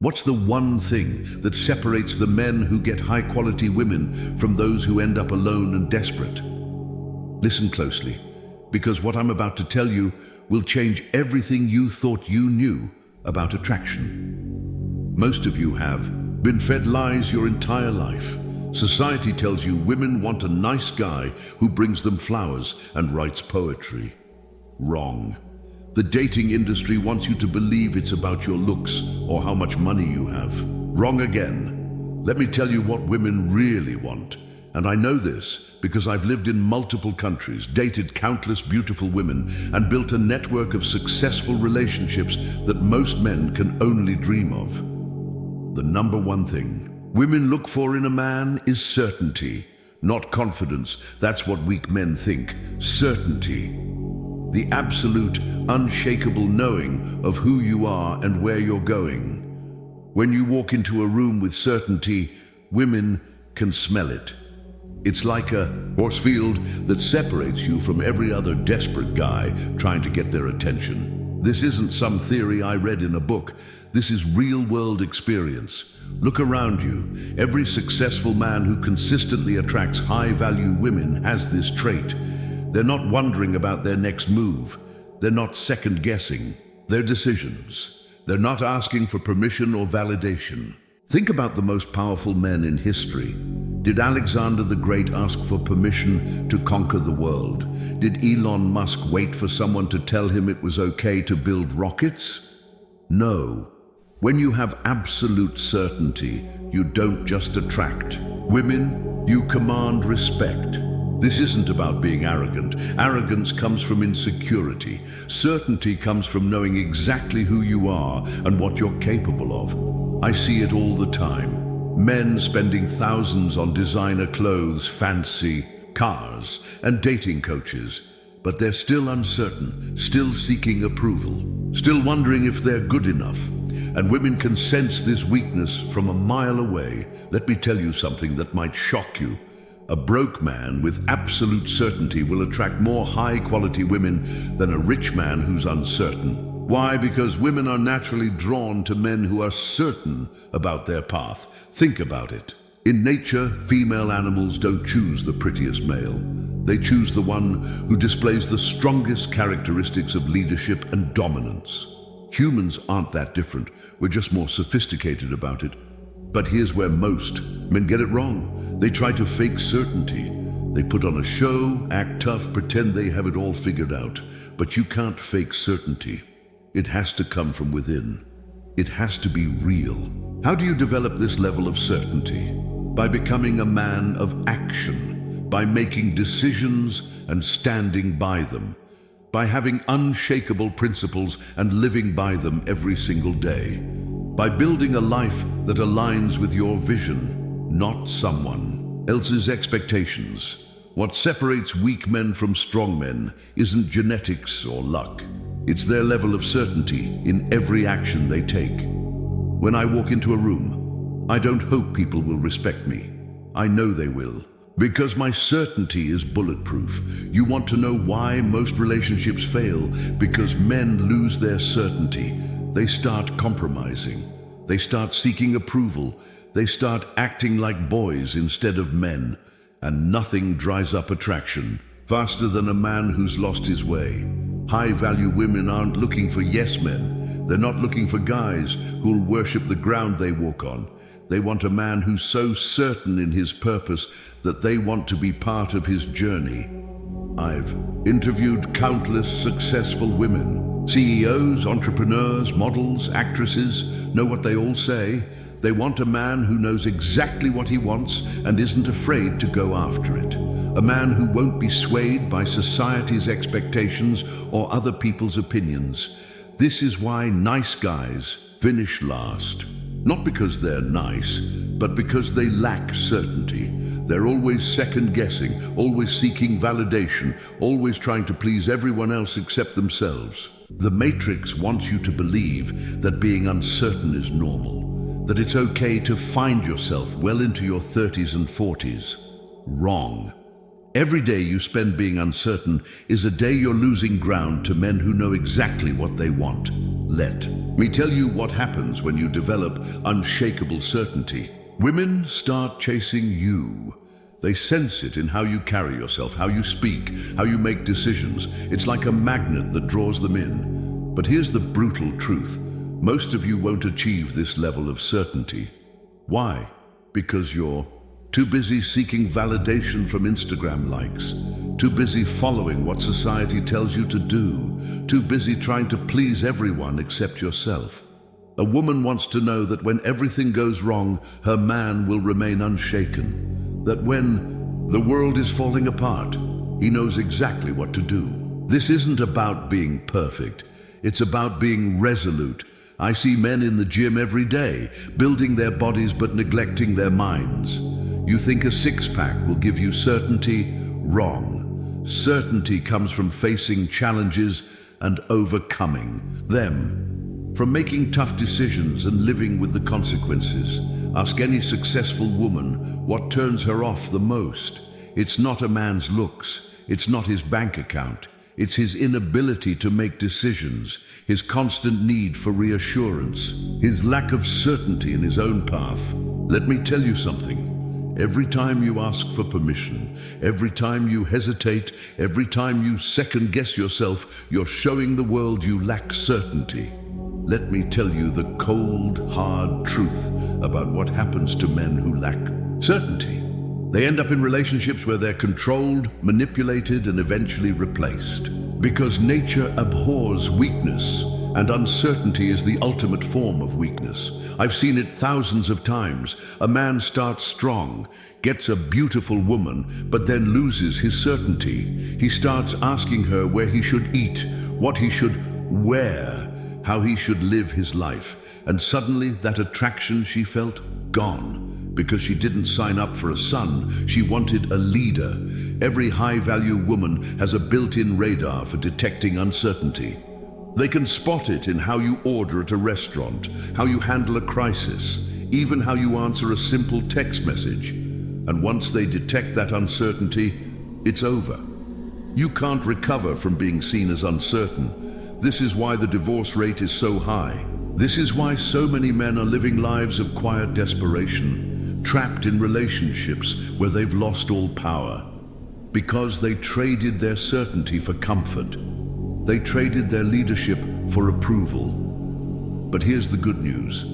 What's the one thing that separates the men who get high-quality women from those who end up alone and desperate? Listen closely, because what I'm about to tell you will change everything you thought you knew about attraction. Most of you have been fed lies your entire life. Society tells you women want a nice guy who brings them flowers and writes poetry. Wrong. The dating industry wants you to believe it's about your looks or how much money you have. Wrong again. Let me tell you what women really want. And I know this because I've lived in multiple countries, dated countless beautiful women, and built a network of successful relationships that most men can only dream of. The number one thing women look for in a man is certainty, not confidence. That's what weak men think. Certainty. The absolute, unshakable knowing of who you are and where you're going. When you walk into a room with certainty, women can smell it. It's like a force field that separates you from every other desperate guy trying to get their attention. This isn't some theory I read in a book. This is real-world experience. Look around you. Every successful man who consistently attracts high-value women has this trait. They're not wondering about their next move. They're not second-guessing their decisions. They're not asking for permission or validation. Think about the most powerful men in history. Did Alexander the Great ask for permission to conquer the world? Did Elon Musk wait for someone to tell him it was okay to build rockets? No. When you have absolute certainty, you don't just attract women, you command respect. This isn't about being arrogant. Arrogance comes from insecurity. Certainty comes from knowing exactly who you are and what you're capable of. I see it all the time. Men spending thousands on designer clothes, fancy cars, and dating coaches. But they're still uncertain, still seeking approval, still wondering if they're good enough. And women can sense this weakness from a mile away. Let me tell you something that might shock you. A broke man with absolute certainty will attract more high-quality women than a rich man who's uncertain. Why? Because women are naturally drawn to men who are certain about their path. Think about it. In nature, female animals don't choose the prettiest male. They choose the one who displays the strongest characteristics of leadership and dominance. Humans aren't that different. We're just more sophisticated about it. But here's where most men get it wrong. They try to fake certainty. They put on a show, act tough, pretend they have it all figured out. But you can't fake certainty. It has to come from within. It has to be real. How do you develop this level of certainty? By becoming a man of action, by making decisions and standing by them, by having unshakable principles and living by them every single day, by building a life that aligns with your vision, not someone else's expectations. What separates weak men from strong men isn't genetics or luck. It's their level of certainty in every action they take. When I walk into a room, I don't hope people will respect me. I know they will, because my certainty is bulletproof. You want to know why most relationships fail? Because men lose their certainty. They start compromising. They start seeking approval. They start acting like boys instead of men. And nothing dries up attraction faster than a man who's lost his way. High-value women aren't looking for yes men. They're not looking for guys who'll worship the ground they walk on. They want a man who's so certain in his purpose that they want to be part of his journey. I've interviewed countless successful women. CEOs, entrepreneurs, models, actresses. Know what they all say? They want a man who knows exactly what he wants and isn't afraid to go after it. A man who won't be swayed by society's expectations or other people's opinions. This is why nice guys finish last. Not because they're nice, but because they lack certainty. They're always second-guessing, always seeking validation, always trying to please everyone else except themselves. The Matrix wants you to believe that being uncertain is normal, that it's okay to find yourself well into your 30s and 40s. Wrong. Every day you spend being uncertain is a day you're losing ground to men who know exactly what they want. Let me tell you what happens when you develop unshakable certainty. Women start chasing you. They sense it in how you carry yourself, how you speak, how you make decisions. It's like a magnet that draws them in. But here's the brutal truth. Most of you won't achieve this level of certainty. Why? Because you're too busy seeking validation from Instagram likes, too busy following what society tells you to do, too busy trying to please everyone except yourself. A woman wants to know that when everything goes wrong, her man will remain unshaken. That when the world is falling apart, he knows exactly what to do. This isn't about being perfect. It's about being resolute. I see men in the gym every day, building their bodies but neglecting their minds. You think a six-pack will give you certainty? Wrong. Certainty comes from facing challenges and overcoming them. From making tough decisions and living with the consequences. Ask any successful woman what turns her off the most. It's not a man's looks. It's not his bank account. It's his inability to make decisions, his constant need for reassurance, his lack of certainty in his own path. Let me tell you something. Every time you ask for permission, every time you hesitate, every time you second-guess yourself, you're showing the world you lack certainty. Let me tell you the cold, hard truth about what happens to men who lack certainty. They end up in relationships where they're controlled, manipulated, and eventually replaced. Because nature abhors weakness, and uncertainty is the ultimate form of weakness. I've seen it thousands of times. A man starts strong, gets a beautiful woman, but then loses his certainty. He starts asking her where he should eat, what he should wear, how he should live his life. And suddenly that attraction she felt, gone. Because she didn't sign up for a son, she wanted a leader. Every high-value woman has a built-in radar for detecting uncertainty. They can spot it in how you order at a restaurant, how you handle a crisis, even how you answer a simple text message. And once they detect that uncertainty, it's over. You can't recover from being seen as uncertain. This is why the divorce rate is so high. This is why so many men are living lives of quiet desperation, trapped in relationships where they've lost all power. Because they traded their certainty for comfort. They traded their leadership for approval. But here's the good news.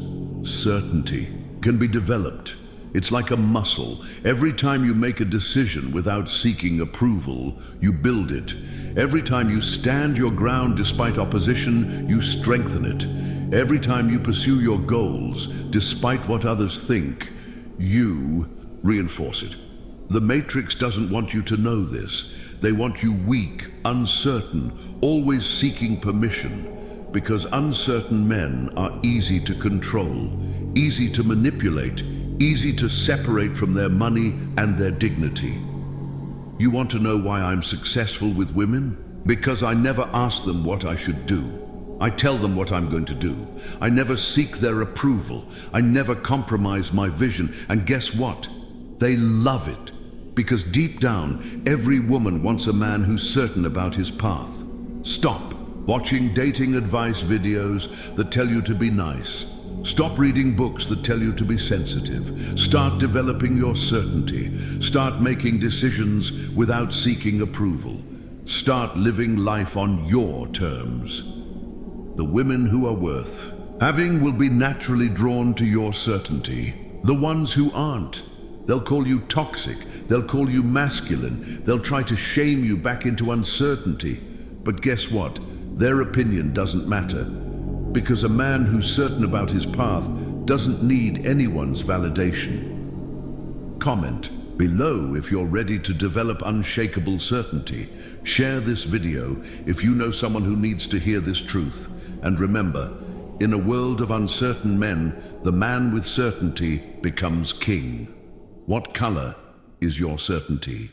Certainty can be developed. It's like a muscle. Every time you make a decision without seeking approval, you build it. Every time you stand your ground despite opposition, you strengthen it. Every time you pursue your goals, despite what others think, you reinforce it. The Matrix doesn't want you to know this. They want you weak, uncertain, always seeking permission, because uncertain men are easy to control, easy to manipulate, easy to separate from their money and their dignity. You want to know why I'm successful with women? Because I never ask them what I should do. I tell them what I'm going to do. I never seek their approval. I never compromise my vision. And guess what? They love it. Because deep down, every woman wants a man who's certain about his path. Stop watching dating advice videos that tell you to be nice. Stop reading books that tell you to be sensitive. Start developing your certainty. Start making decisions without seeking approval. Start living life on your terms. The women who are worth having will be naturally drawn to your certainty. The ones who aren't, they'll call you toxic, they'll call you masculine, they'll try to shame you back into uncertainty. But guess what? Their opinion doesn't matter. Because a man who's certain about his path doesn't need anyone's validation. Comment below if you're ready to develop unshakable certainty. Share this video if you know someone who needs to hear this truth. And remember, in a world of uncertain men, the man with certainty becomes king. What color is your certainty?